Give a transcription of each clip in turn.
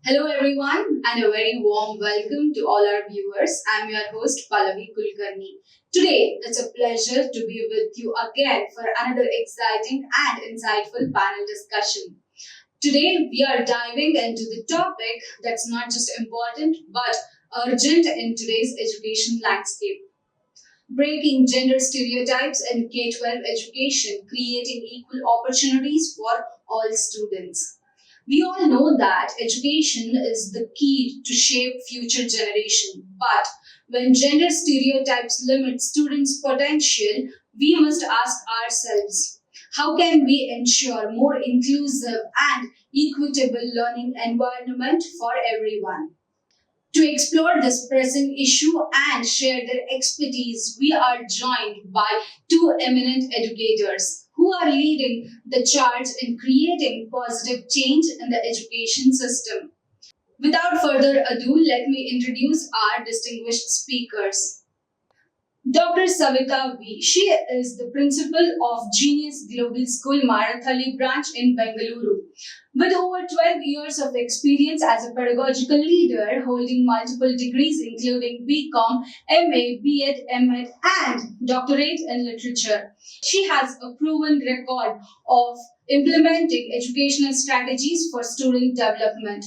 Hello everyone and a very warm welcome to all our viewers. I am your host Pallavi Kulkarni. Today it's a pleasure to be with you again for another exciting and insightful panel discussion. Today we are diving into the topic that's not just important but urgent in today's education landscape. Breaking gender stereotypes in K-12 education, creating equal opportunities for all students. We all know that education is the key to shape future generation. But when gender stereotypes limit students' potential, we must ask ourselves, how can we ensure more inclusive and equitable learning environment for everyone? To explore this pressing issue and share their expertise, we are joined by two eminent educators who are leading the charge in creating positive change in the education system. Without further ado, let me introduce our distinguished speakers. Dr. SavithaV, she is the principal of Genius Global School Marathahalli branch in Bangalore. With over 12 years of experience as a pedagogical leader, holding multiple degrees including BCom, MA, B.Ed, M.Ed and doctorate in literature. She has a proven record of implementing educational strategies for student development.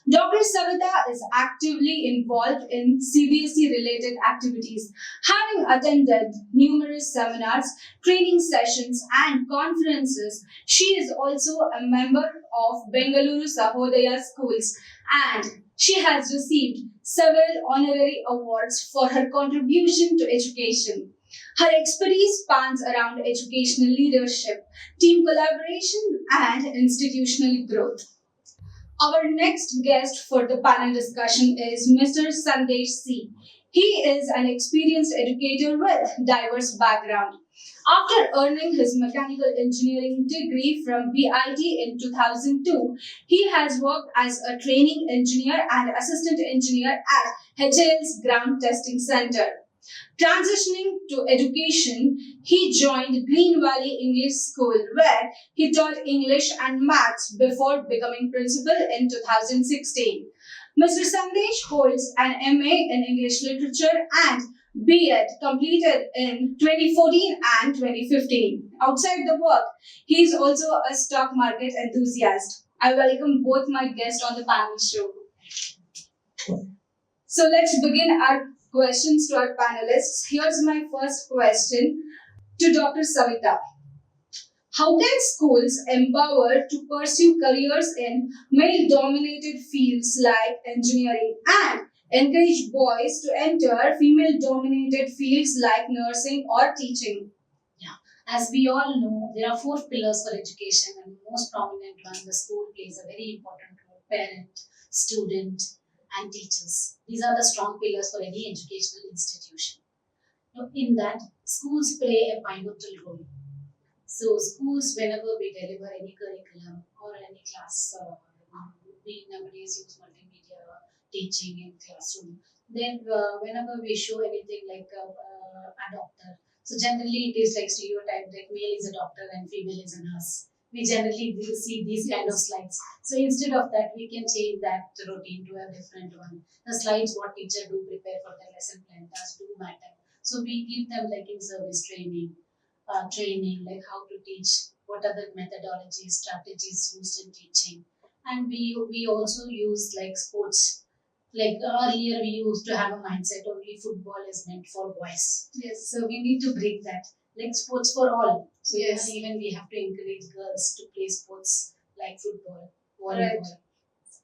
Dr. Savitha is actively involved in CBSE related activities, having attended numerous seminars, training sessions, and conferences. She is also a member of Bengaluru Sahodaya schools and she has received several honorary awards for her contribution to education. Her expertise spans around educational leadership, team collaboration, and institutional growth. Our next guest for the panel discussion is Mr. SandeshC. He is an experienced educator with diverse background. After earning his mechanical engineering degree from BIT in 2002, he has worked as a training engineer and assistant engineer at HAL's Ground Testing Center. Transitioning to education, he joined Green Valley English School where he taught English and maths before becoming principal in 2016. Mr. Sandesh holds an MA in English Literature and B.Ed completed in 2014 and 2015. Outside the work, he is also a stock market enthusiast. I welcome both my guests on the panel show. So let's begin our questions to our panelists. Here's my first question to Dr. Savitha. How can schools empower to pursue careers in male-dominated fields like engineering and encourage boys to enter female-dominated fields like nursing or teaching? Yeah, as we all know, there are four pillars for education, and the most prominent one, the school plays a very important role: parent, student, and teachers. These are the strong pillars for any educational institution. Now, in that, schools play a pivotal role. So, schools, whenever we deliver any curriculum or any class, we nowadays use multimedia teaching in classroom. Then, whenever we show anything like a doctor, so generally it is like stereotype that male is a doctor and female is a nurse. We generally do see these kind of slides. So instead of that, we can change that routine to a different one. The slides what teacher do prepare for the lesson plan does do matter. So we give them like in service training like how to teach, what are the methodologies, strategies used in teaching, and we also use like sports. Like earlier, we used to have a mindset only football is meant for boys. Yes. So we need to break that. Like sports for all. So Yes. even we have to encourage girls to play sports like football, volleyball, Right.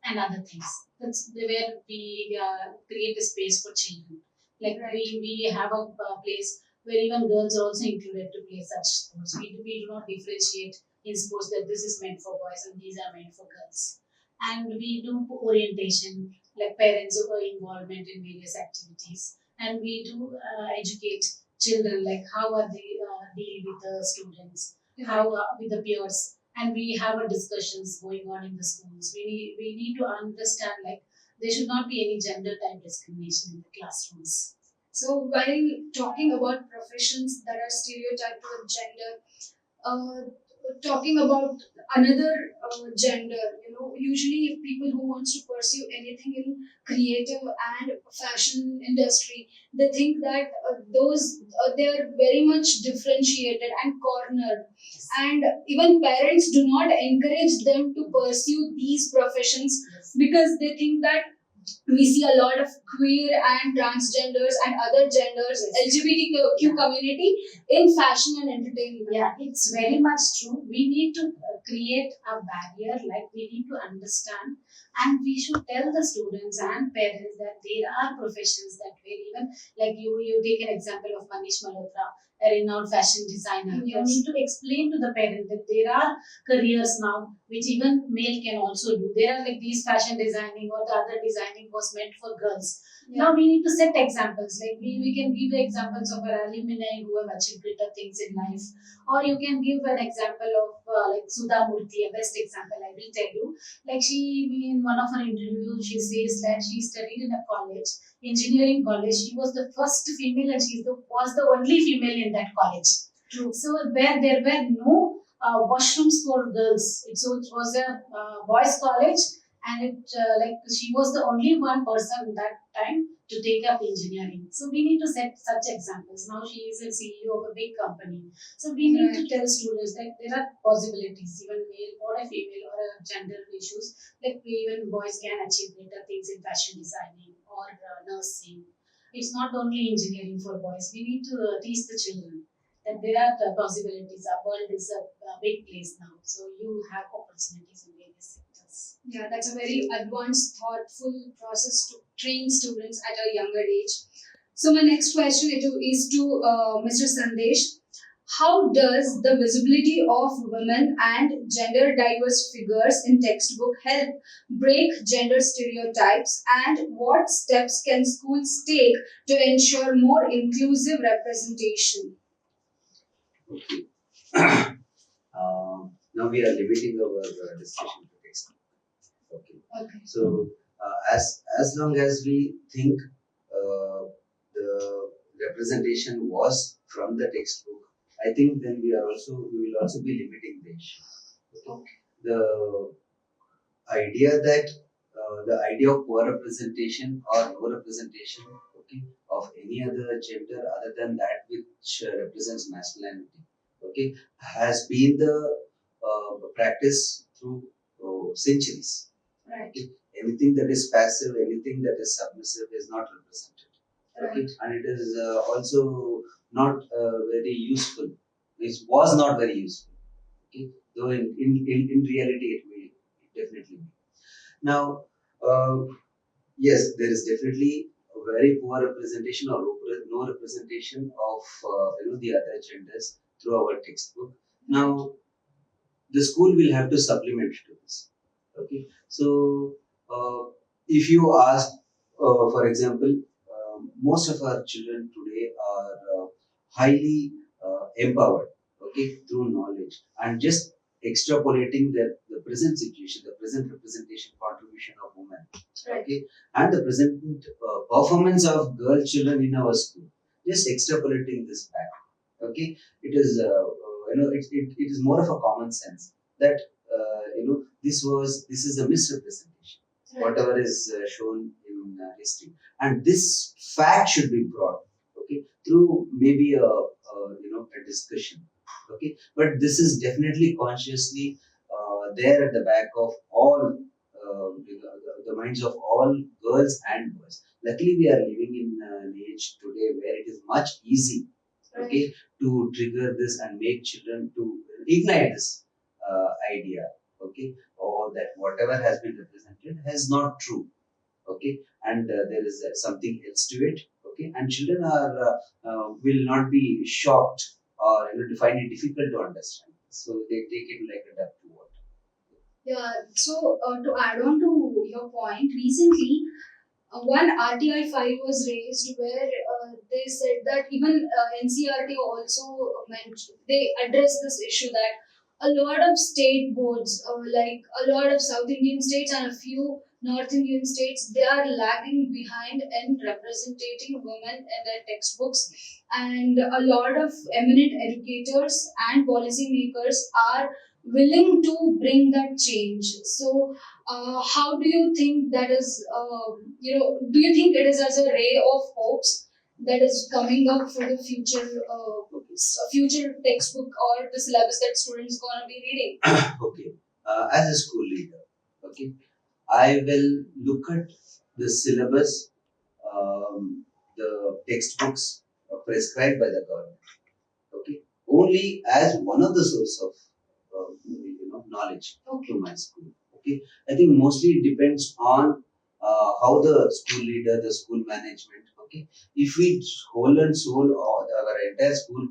and other things. That's where we create a space for children. Like Right. we have a place where even girls are also included to play such sports. We do not differentiate in sports that this is meant for boys and these are meant for girls. And we do orientation, like parents' involvement in various activities. And we do educate children, like how are they deal with the students, how with the peers, and we have a discussions going on in the schools. We need to understand like there should not be any gender type discrimination in the classrooms. So while talking about professions that are stereotyped with gender, talking about another gender, usually people who wants to pursue anything in creative and fashion industry, they think that those they are very much differentiated and cornered, and even parents do not encourage them to pursue these professions Yes. because they think that we see a lot of queer and transgenders and other genders, Yes. LGBTQ community in fashion and entertainment. Yeah, it's very much true. We need to create a barrier, like we need to understand, and we should tell the students and parents that there are professions that where even like you take an example of Manish Malhotra, a renowned fashion designer. You Yes. need to explain to the parent that there are careers now which even male can also do. There are like these fashion designing or the other designing was meant for girls. Now we need to set examples. Like we can give the examples of our alumni who have achieved greater things in life, or you can give an example of like Sudha Murthy, a best example I will tell you. Like in one of her interviews, she says that she studied in a college, engineering college. She was the first female, and was the only female in that college. True. So where there were no washrooms for girls, it was a boys' college, and it like she was the only one person that time to take up engineering. So we need to set such examples. Now she is a CEO of a big company. So we need to tell students that there are possibilities, even male or a female or a gender issues. Like even boys can achieve greater things in fashion designing or nursing. It's not only engineering for boys. We need to teach the children that there are possibilities. Our world is a big place now, so you have opportunities in various sectors. Yeah, that's a very advanced, thoughtful process to train students at a younger age. So my next question is to Mr. Sandesh. How does the visibility of women and gender diverse figures in textbook help break gender stereotypes, and what steps can schools take to ensure more inclusive representation? Now we are limiting our discussion to textbook. Okay. Okay. So as long as we think the representation was from the textbook, I think then we will also be limiting the issue. Okay. The the idea of poor representation or no representation, okay, of any other gender other than that which represents masculinity, okay, has been the practice through centuries. Right. Okay? Anything that is passive, anything that is submissive is not represented. Okay, Right. and it is also not very useful. It was not very useful. Okay, though in reality it definitely be. Now, yes, there is definitely a very poor representation or no representation of the other genders through our textbook. Now, the school will have to supplement to this. Okay, so if you ask, for example, most of our children today are highly empowered, okay, through knowledge and just extrapolating the present situation, the present representation contribution of women, Right. okay, and the present performance of girl children in our school, just extrapolating this back, okay, it is it is more of a common sense that this is a misrepresentation, Right. whatever is shown in history, and this fact should be brought, okay, through maybe a discussion, okay, but this is definitely consciously there at the back of all the minds of all girls and boys. Luckily, we are living in an age today where it is much easy, okay, to trigger this and make children to ignite this idea, okay, or that whatever has been represented is not true, okay, and there is something else to it, okay, and children will not be shocked or find it difficult to understand, so they take it like a duck to water. Yeah, so to add on to your point, recently one RTI file was raised where they said that even NCRT also mentioned, they addressed this issue that a lot of state boards, like a lot of South Indian states and a few North Indian states, they are lagging behind in representing women in their textbooks, and a lot of eminent educators and policymakers are willing to bring that change. So, how do you think that is? Do you think it is as a ray of hopes that is coming up for the future, future textbook or the syllabus that students gonna be reading? Okay. As a school leader, okay, I will look at the syllabus, the textbooks prescribed by the government, okay, only as one of the source of knowledge to my school. Okay, I think mostly it depends on how the school leader, the school management. Okay, if we whole and soul or our entire school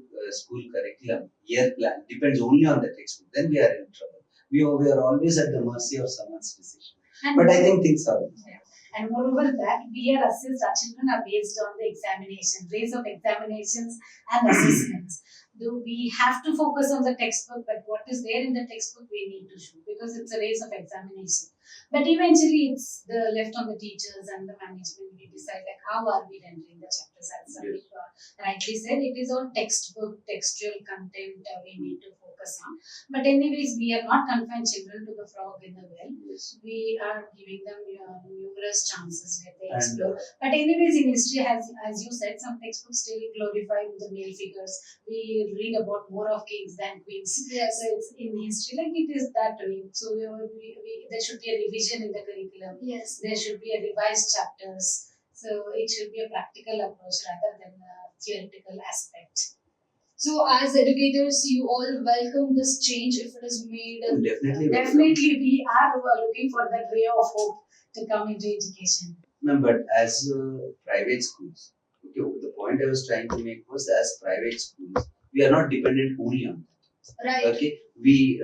curriculum year plan depends only on the textbook, then we are in trouble. We are always at the mercy of someone's decision. And But I think things are. yeah. And moreover that we are assessed, our children are based on the examination, rays of examinations and assessments. Though we have to focus on the textbook, but what is there in the textbook we need to show because it's a race of examination. But eventually it's the left on the teachers and the management. We decide like how are we rendering the chapters, as Savitha rightly said. It is all textbook, textual content we need to focus on. But anyways, we are not confined children to the frog in the well. Yes. We are giving them numerous chances where they And explore. But anyways, in history, as you said, some textbooks still glorify the male figures. We read about more of kings than queens. Yes. So it's in history, like it is that way. So there should be a revision in the curriculum. Yes. There should be a revised chapters. So it should be a practical approach rather than a theoretical aspect. So, as educators, you all welcome this change if it is made. definitely. Definitely, we are looking for that ray of hope to come into education. No, but as private schools, okay, the point I was trying to make was as private schools, we are not dependent only on that. Right. Okay, we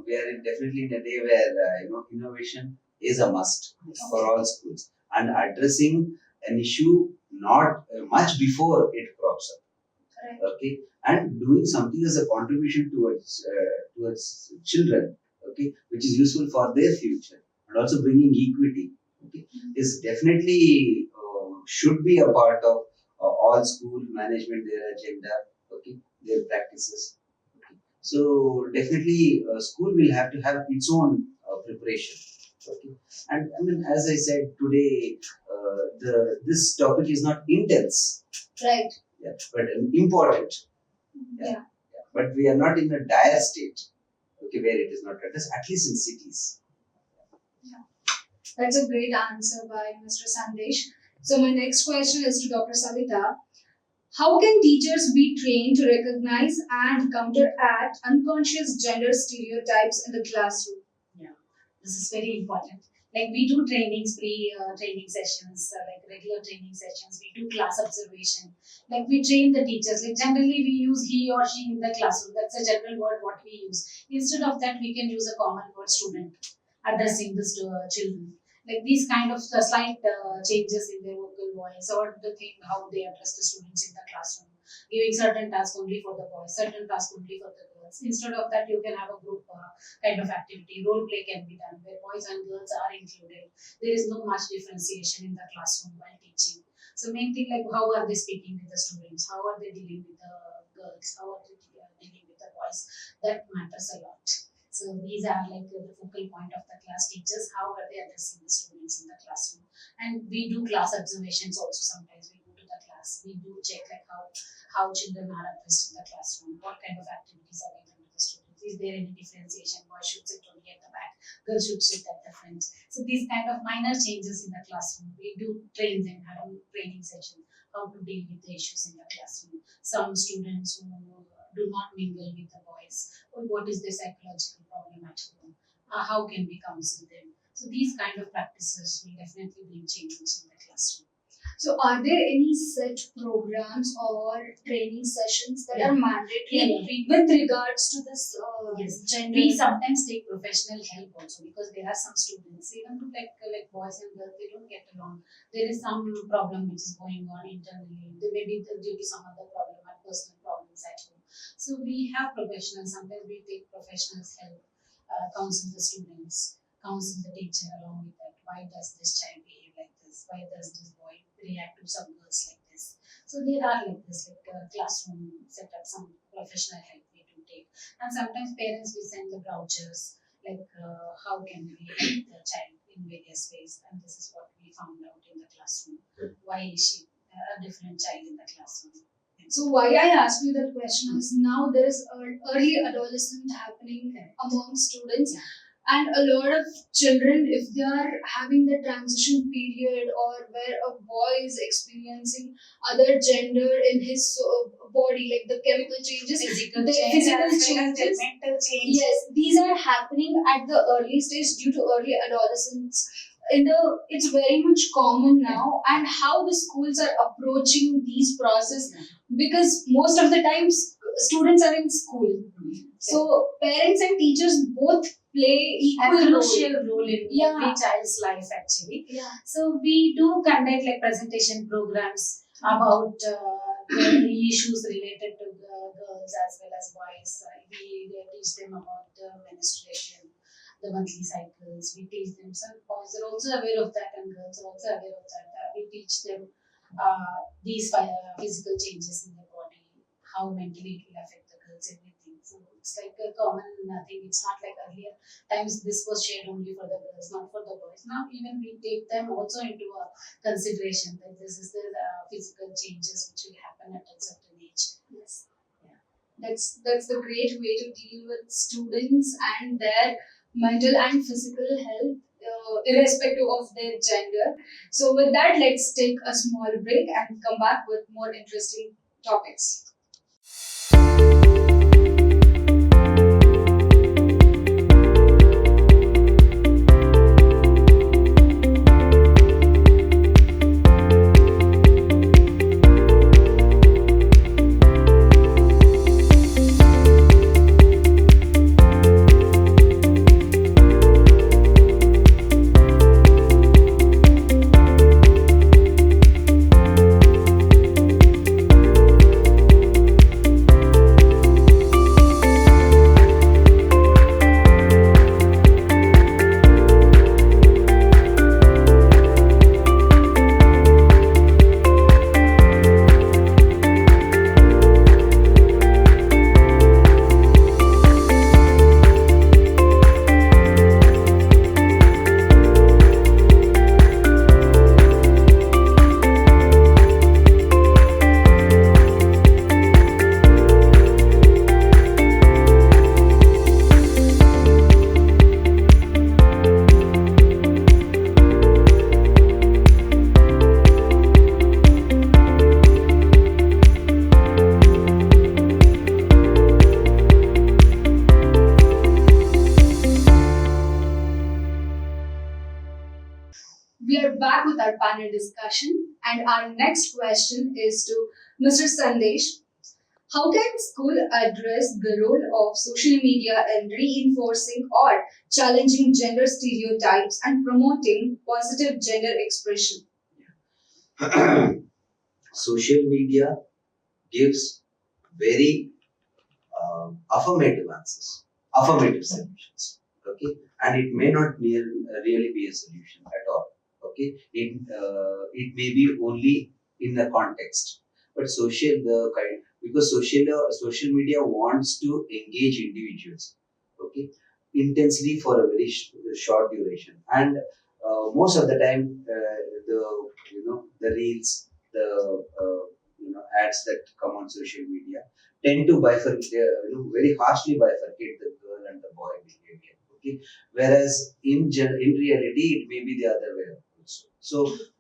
we are definitely in a day where innovation is a must for all schools, and addressing an issue not much before it crops up. Correct. Okay, and doing something as a contribution towards children, okay, which is useful for their future, and also bringing equity, okay, is definitely should be a part of all school management, their agenda, okay, their practices. Okay. So definitely, school will have to have its own preparation. Okay, and I mean, as I said today, this topic is not intense, Right. yeah, but important. Yeah. But we are not in a dire state, okay, where it is not addressed, at least in cities. That's a great answer by Mr. Sandesh. So, my next question is to Dr. Savitha. How can teachers be trained to recognize and counteract unconscious gender stereotypes in the classroom? Yeah, this is very important. Like we do trainings, pre-training sessions, like regular training sessions. We do class observation. Like we train the teachers. Like generally we use he or she in the classroom. That's a general word what we use. Instead of that, we can use a common word student addressing this to children. Like these kind of slight changes in their vocal voice or the thing how they address the students in the classroom, giving certain tasks only for the boys, certain tasks only for the girls. Instead of that, you can have a group kind of activity. Role play can be done where boys and girls are included. There is no much differentiation in the classroom while teaching. So main thing like how are they speaking with the students? How are they dealing with the girls? How are they dealing with the boys? That matters a lot. So these are like the focal point of the class teachers. How are they addressing the students in the classroom? And we do class observations also. Sometimes we go to the class. We do check like how children are addressed in the classroom. What kind of activities are given to the students? Is there any differentiation? Boys should sit only at the back. Girls should sit at the front. So these kind of minor changes in the classroom. We do train them, having training sessions, how to deal with the issues in the classroom. Some students who do not mingle with the boys, or what is their psychological problem at home, how can we counsel them. So these kind of practices will definitely bring changes in the classroom. So, are there any set programs or training sessions that are mandatory with regards to this Yes, gender? we sometimes take professional help also because there are some students, even to like boys and girls, they don't get along. There is some problem which is going on internally. They may be due to some other problem or personal problems at home. So we have professionals. Sometimes we take professionals help counsel the students. counsel the teacher along with that. Why does this child behave like this? Why does this boy react to some girls like this? So there are like this, like classroom setup, some professional help we do take. And sometimes parents we send the vouchers, like how can we help the child in various ways. And this is what we found out in the classroom. Why is she a different child in the classroom? So why I asked you that question is now there is early adolescent happening among students, Yeah. and a lot of children, if they are having the transition period or where a boy is experiencing other gender in his body, like the chemical changes, Physical the change physical as well as changes, the mental change. yes, these are happening at the early stage due to early adolescence. It's very much common now, and how the schools are approaching these process, because most of the times students are in school, so parents and teachers both play A equal role. crucial role in Yeah. every child's life actually. Yeah. So we do conduct like presentation programs about the issues related to the girls as well as boys. We teach them about the menstruation, the monthly cycles. We teach them. Some boys are also aware of that, and girls are also aware of that. We teach them these physical changes in their body, how mentally it will affect the girls, everything. So it's like a common thing. It's not like earlier times this was shared only for the girls, not for the boys. Now even we take them also into a consideration that this is the physical changes which will happen at a certain age. Yes. Yeah. That's the great way to deal with students and their mental and physical health, irrespective of their gender. So with that, let's take a small break and come back with more interesting topics. We are back with our panel discussion, and our next question is to Mr. Sandesh. How can school address the role of social media in reinforcing or challenging gender stereotypes and promoting positive gender expression? Social media gives very affirmative answers, affirmative solutions. Okay, and it may not really be a solution at all. Okay, it may be only in a context, but because social media wants to engage individuals. Okay, intensely for a very short duration, and most of the time the reels, the ads that come on social media tend to bifurcate, very harshly bifurcate the girl and the boy behavior. Okay, whereas in reality it may be the other way also.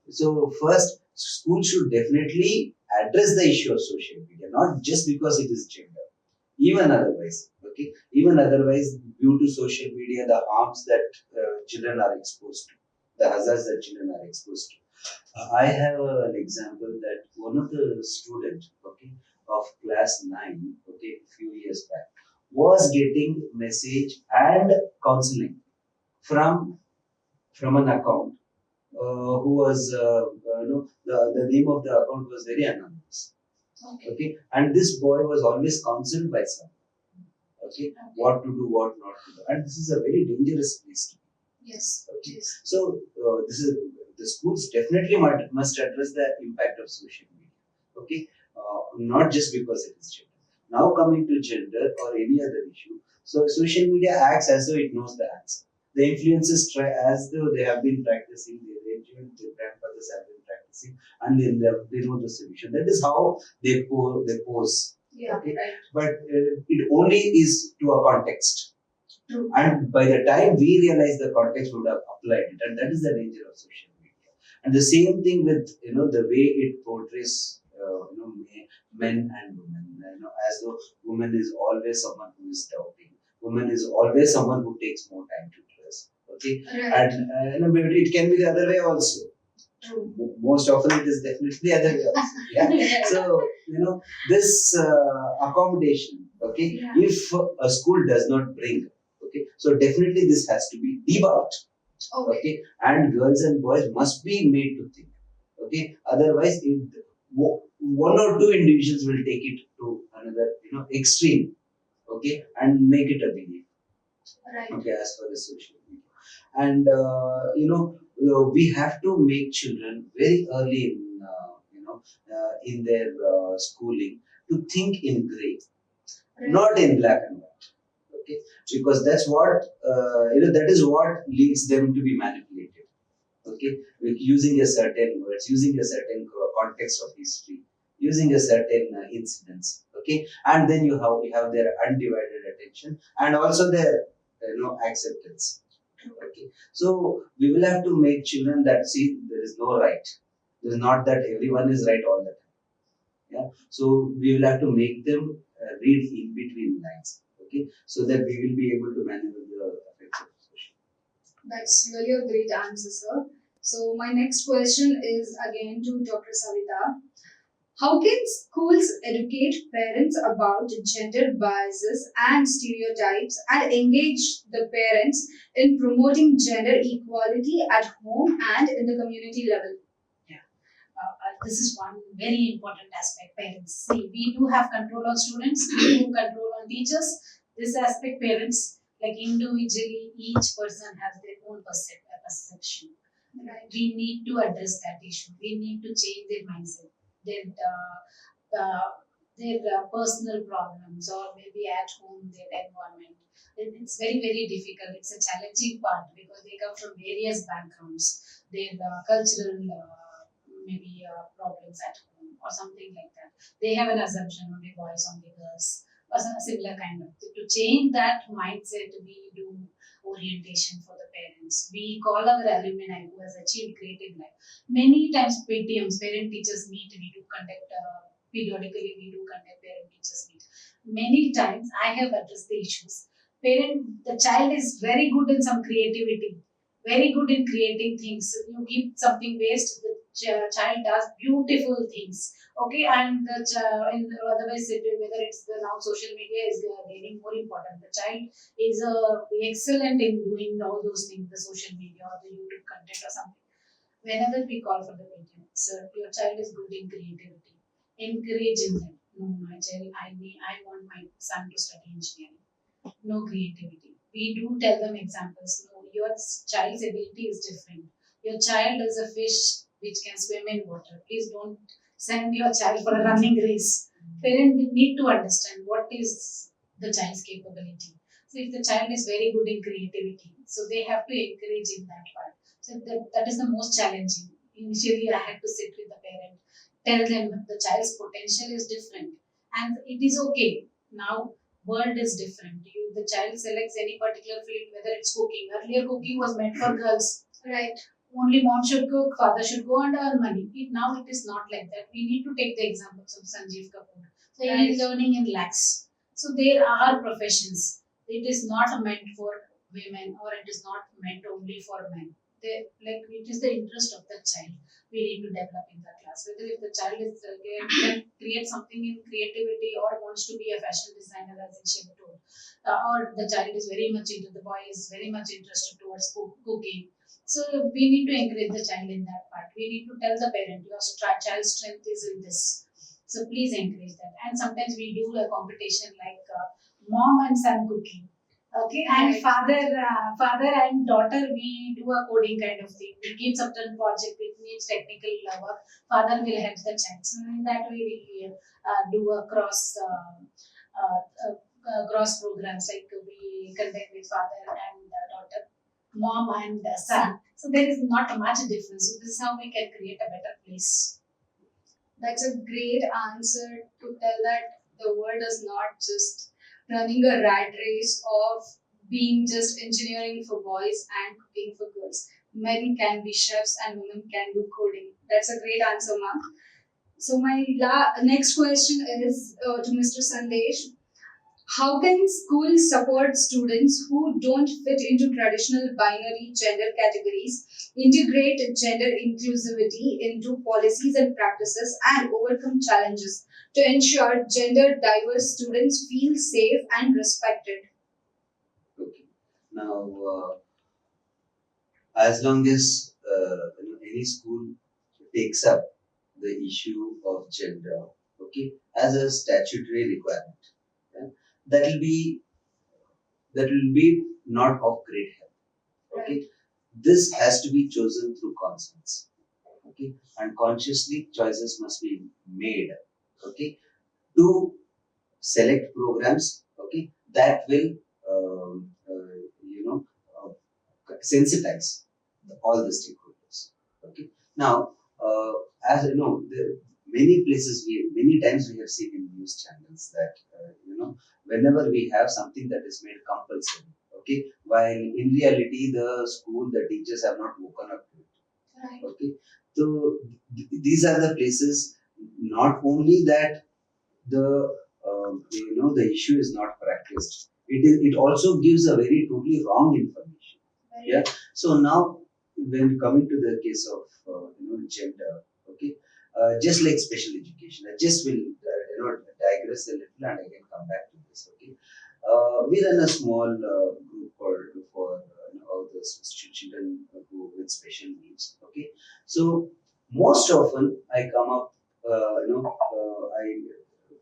So first, school should definitely address the issue of social media, not just because it is gender. Even otherwise, okay, even otherwise, due to social media, the harms that children are exposed to, the hazards that children are exposed to. I have an example that one of the students, okay, of class 9, okay, a few years back, was getting message and counseling from an account who was, the name of the account was very anonymous. Okay, and this boy was always counseled by someone. Okay, what to do, what not to do, and this is a very dangerous place to be. Yes. Okay. Yes. So this is the schools definitely must address the impact of social media. Okay, not just because it is gender. Now coming to gender or any other issue, so social media acts as though it knows the answer. The influencers try as though they have been practicing, their grandfathers have been practicing, and they know the solution. That is how they pose. Yeah. Okay, Right. but it only is to a context. True. And by the time we realize the context, we would have applied it, and that is the danger of social media. And the same thing with the way it portrays men and women. As though woman is always someone who is doubting. Woman is always someone who takes more time to dress. Okay, Right. and maybe it can be the other way also. True. Most often it is definitely the other way also. Yeah. So this accommodation. Okay, Yeah. if a school does not bring. Okay, so definitely this has to be debunked. Okay. Okay, and girls and boys must be made to think. Okay, otherwise, one or two individuals will take it to another, extreme. Okay, and make it a belief. Right. Okay, as far as social media, and we have to make children very early in their schooling to think in gray, Right. not in black and white. Okay, because that's what that is what leads them to be manipulated. Okay, with using a certain words, using a certain context of history, using a certain incidents. Okay, and then you have their undivided attention and also their acceptance. Okay, so we will have to make children that see there is no right. It is not that everyone is right all the time. Yeah, so we will have to make them read in between lines. Okay, so that we will be able to manage the effects of social. That's really a great answer, sir. So my next question is again to Dr. Savitha. How can schools educate parents about gender biases and stereotypes and engage the parents in promoting gender equality at home and in the community level? This is one very important aspect. Parents, see, we do have control on students, we do control on teachers. This aspect, parents, like individually, each person has their own perception. Right. We need to address that issue. We need to change their mindset, their personal problems, or maybe at home, their environment. It's very, very difficult. It's a challenging part because they come from various backgrounds, their cultural problems at home or something like that. They have an assumption on the boys, on the girls, or some similar kind of. To change that mindset, we do orientation for the parents. We call our alumni who has achieved creative life. Many times PTMs, parent teachers meet, we do conduct periodically, we do conduct parent teachers meet. Many times I have addressed the issues. The child is very good in some creativity, very good in creating things. You give something waste, the child does beautiful things. Okay, and otherwise, whether it's the now social media is gaining more important. The child is excellent in doing all those things, the social media or the YouTube content or something. Whenever we call for the meeting, sir, your child is good in creativity. Encourage in them. No, my child, I want my son to study engineering. No creativity. We do tell them examples. No, your child's ability is different. Your child is a fish which can swim in water. Please don't send your child for a running race. Parents need to understand what is the child's capability. So if the child is very good in creativity, so they have to encourage in that part. So that is the most challenging. Initially, I had to sit with the parent, tell them the child's potential is different, and it is okay. Now world is different. The child selects any particular field, whether it's cooking. Earlier, cooking was meant for girls. Right. Only mom should cook, father should go and earn money. Now it is not like that. We need to take the examples of Sanjeev Kapoor. So he is earning in lakhs. So there are professions. It is not meant for women or it is not meant only for men. It is the interest of the child we need to develop in the class. Whether if the child is can create something in creativity or wants to be a fashion designer, as Isha told, or the child is very much into, the boy is very much interested towards cooking. So we need to encourage the child in that part. We need to tell the parent your child's strength is in this. So please encourage that. And sometimes we do a competition like mom and son cooking. Okay, and Right. father and daughter, we do a coding kind of thing. We give certain project which needs technical work. Father will help the child. So in that way, we do a cross programs like we conduct with father and daughter, mom and son. So there is not much difference. So this is how we can create a better place. That's a great answer to tell that the world is not just running a rat race of being just engineering for boys and cooking for girls. Men can be chefs and women can do coding. That's a great answer, ma'am. So my next question is to Mr. Sandesh. How can schools support students who don't fit into traditional binary gender categories, integrate gender inclusivity into policies and practices, and overcome challenges to ensure gender diverse students feel safe and respected? Okay. Now, as long as any school takes up the issue of gender, okay, as a statutory requirement, yeah, that will be not of great help. Okay, this has to be chosen through conscience. Okay, and consciously choices must be made. Okay, to select programs. Okay, that will you know sensitize all the stakeholders. Okay. Now, as you know, many places many times we have seen in news channels that whenever we have something that is made compulsory, okay, while in reality the school, the teachers have not woken up to it. Right. Okay, so these are the places. Not only that the the issue is not practiced. It also gives a very totally wrong information. Yeah. So now, when coming to the case of gender, okay, just like special education, I just will digress a little and I can come back to this. Okay, we run a small group for all those children who with special needs. Okay, so most often I come up, I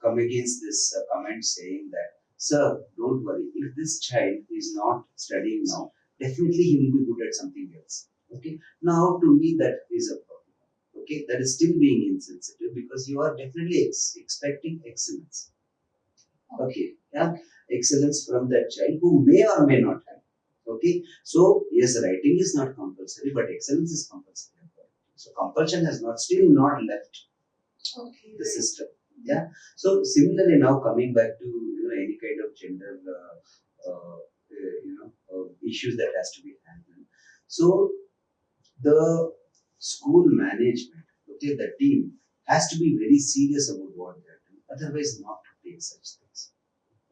come against this comment saying that, sir, don't worry, if this child is not studying now, definitely he will be good at something else. Okay, now to me that is a problem. Okay, that is still being insensitive because you are definitely expecting excellence. Okay, yeah, excellence from that child who may or may not have. Okay, so yes, writing is not compulsory, but excellence is compulsory. So compulsion has not still not left the system. Yeah. So similarly, now coming back to any kind of gender issues that has to be handled. So the school management, okay, the team has to be very serious about what they're doing. Otherwise, not to take such things.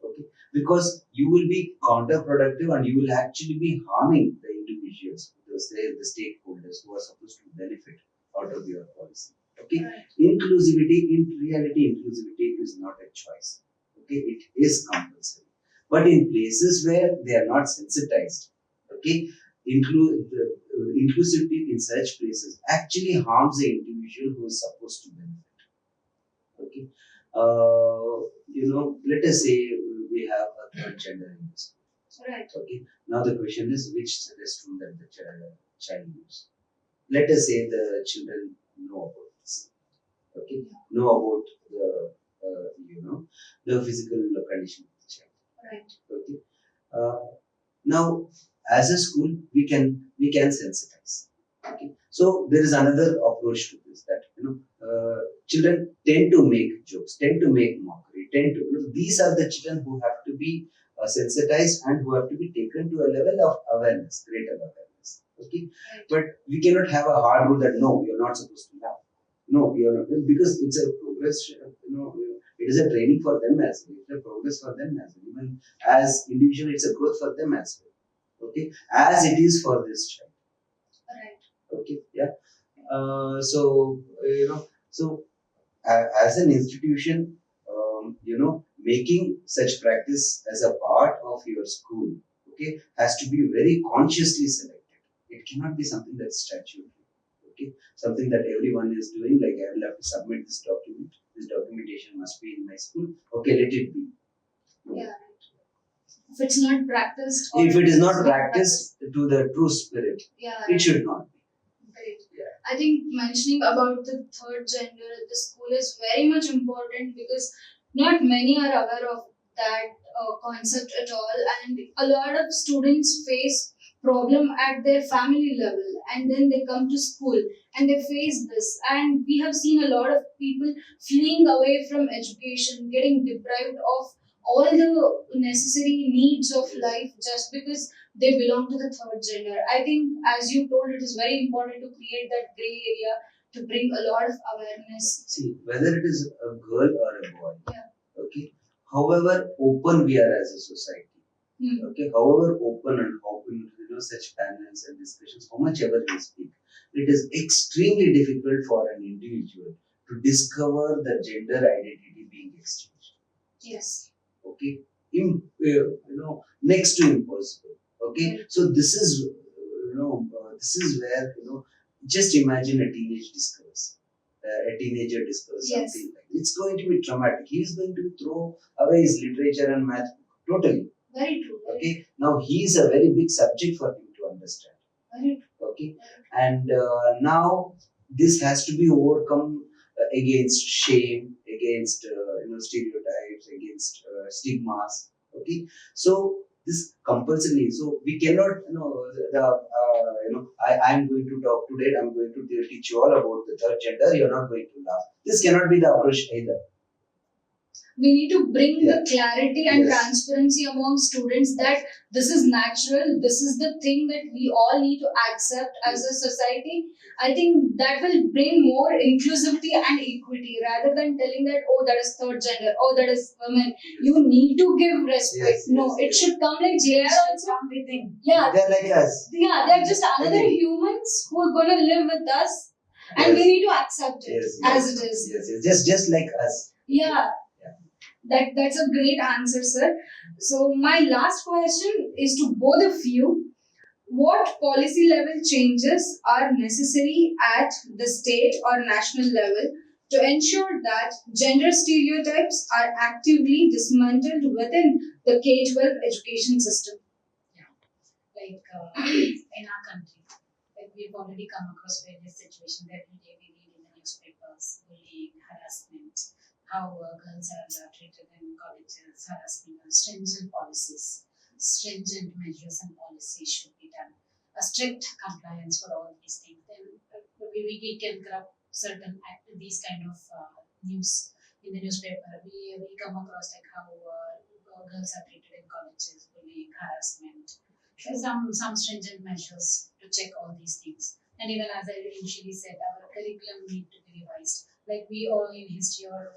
Okay, because you will be counterproductive and you will actually be harming the individuals, the stakeholders who are supposed to benefit out of your policy. Okay, inclusivity, in reality, inclusivity is not a choice. Okay, it is compulsory. But in places where they are not sensitized, okay, inclusivity in such places actually harms the individual who is supposed to benefit. Okay, let us say we have a third gender in this. Right. Okay, now the question is which restroom that the child use. Let us say the children know about this. Okay, know about the physical condition of the child. Right. Okay, now as a school we can sensitize. Okay, so there is another approach to this that children tend to make jokes, tend to make mockery, tend to these are the children who have to be sensitized and who have to be taken to a level of awareness, greater awareness. Okay, but we cannot have a hard rule that no, you're not supposed to laugh. No, you're not, because it's a progress. It is a training for them as well. It's a progress for them as well. Even as individual, it's a growth for them as well. Okay, as it is for this child. Right. Okay, yeah. So as an institution, making such practice as a part of your school, okay, has to be very consciously selected. It cannot be something that's statutory. Okay, something that everyone is doing. Like I will have to submit this document. This documentation must be in my school. Okay, let it be. Yeah. If it's not practiced, If it is not practiced, practiced to the true spirit, yeah, it should not be. right. Yeah. I think mentioning about the third gender at the school is very much important because not many are aware of that concept at all, and a lot of students face problem at their family level, and then they come to school and they face this, and we have seen a lot of people fleeing away from education, getting deprived of all the necessary needs of life just because they belong to the third gender. I think, as you told, it is very important to create that gray area to bring a lot of awareness. See, whether it is a girl or a boy, Yeah. okay, however open we are as a society, okay, however open and open, such panels and discussions, how much ever we speak, it is extremely difficult for an individual to discover the gender identity being exchanged. Yes. Okay, next to impossible. Okay, so this is this is where just imagine a teenage discovers a teenager discovers Yes. something like it's going to be traumatic. He is going to throw away his literature and math totally. Very true. Okay, now he is a very big subject for him to understand. Very true. Okay, and now this has to be overcome against shame, against stereotypes, against stigmas. Okay, so this compulsory. So we cannot I am going to talk today. I'm going to teach you all about the third gender. You're not going to laugh. This cannot be the approach either. We need to bring Yeah. the clarity and Yes. transparency among students that this is natural, this is the thing that we all need to accept as a society. I think that will bring more inclusivity and equity rather than telling that, oh, that is third gender, oh, that is women. You need to give respect. Yes, No, yes, it yes. should come like they are also. Come within. Yeah, They're like us. yeah, they're just another Agree. humans who are going to live with us, and Yes. we need to accept it Yes, as yes. it is. Yes, yes. Just like us. Yeah. Yeah. That's a great answer, sir. So my last question is to both of you. What policy level changes are necessary at the state or national level to ensure that gender stereotypes are actively dismantled within the K-12 education system? Like in our country, like we've already come across various situations every day we read in the newspapers, bullying, harassment, how girls are treated in colleges, harassment, and stringent policies, stringent measures and policies should be done. A strict compliance for all these things. Then we can grab certain these kind of news in the newspaper. We come across like how girls are treated in colleges, bullying, harassment. There's some stringent measures to check all these things. And even as I initially said, our curriculum need to be revised. Like we all in history or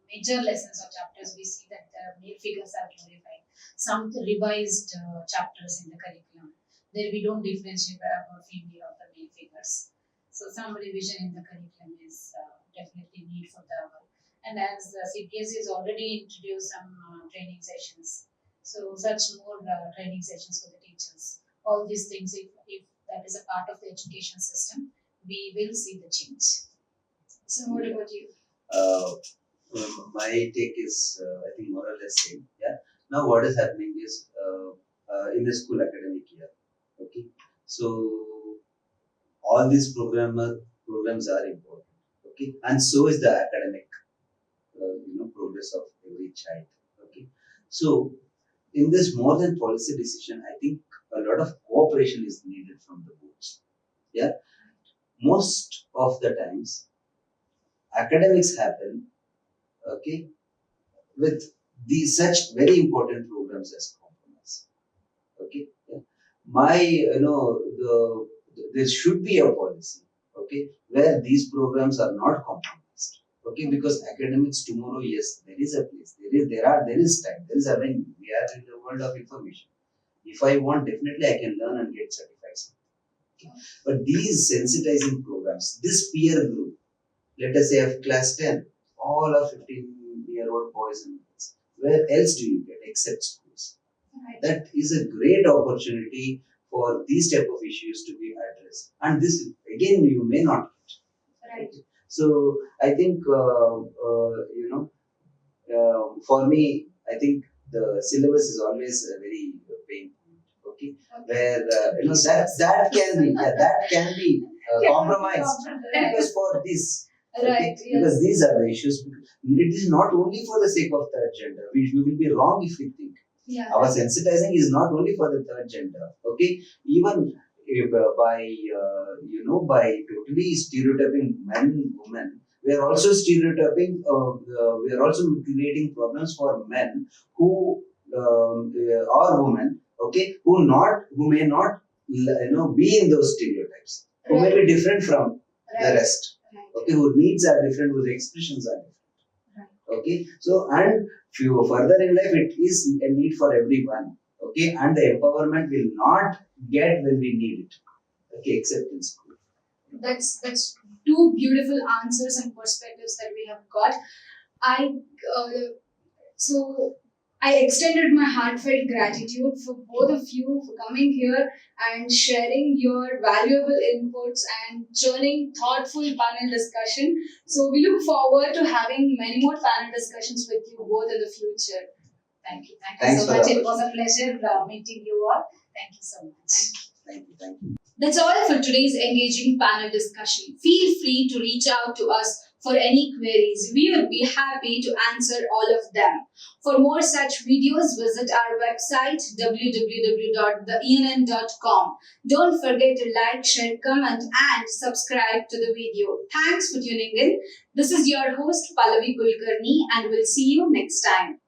major lessons or chapters, we see that male figures are glorified. Some revised chapters in the curriculum. There we don't differentiate about female or the male figures. So some revision in the curriculum is definitely need for the hour. And as CBSE has already introduced some training sessions, so such more training sessions for the teachers. All these things, if that is a part of the education system, we will see the change. So what about you? My take is, I think, more or less same. Yeah. Now, what is happening is in the school academic year. Okay. So all these programs are important. Okay, and so is the academic, progress of every child. Okay. So in this more than policy decision, I think a lot of cooperation is needed from the boards. Yeah. Most of the times, academics happen, okay, with these such very important programs as compromise. Okay. Yeah. There should be a policy, okay, where these programs are not compromised. Okay, because academics tomorrow, yes, there is a place, there is time, there is a venue. We are in the world of information. If I want, definitely I can learn and get certified. Okay. But these sensitizing programs, this peer group, let us say of class 10, all are 15-year-old boys and girls. Where else do you get except schools? Right. That is a great opportunity for these type of issues to be addressed. And this, again, you may not get. Right. So I think, for me, I think the syllabus is always a very pain point. Okay, where that can be compromised because for this. Right. Okay? Because these are the issues. It is not only for the sake of third gender. We will be wrong if we think. Yeah. Our sensitizing is not only for the third gender. Okay, even if, by totally stereotyping men, women, we are also stereotyping. We are also creating problems for men who or women. Okay, who may not be in those stereotypes. Who may be different from the rest. Okay, whose needs are different, whose expressions are different. Okay, so and few further in life, it is a need for everyone. Okay, and the empowerment will not get when we need it. Okay, except in school. That's two beautiful answers and perspectives that we have got. I extended my heartfelt gratitude for both of you for coming here and sharing your valuable inputs and churning thoughtful panel discussion. So we look forward to having many more panel discussions with you both in the future. Thank you. Thank Thanks you so for much. the It was a pleasure meeting you all. Thank you so much. Thank you. Thank you. That's all for today's engaging panel discussion. Feel free to reach out to us for any queries. We would be happy to answer all of them. For more such videos, visit our website www.theENN.com. Don't forget to like, share, comment and subscribe to the video. Thanks for tuning in. This is your host Pallavi Kulkarni and we'll see you next time.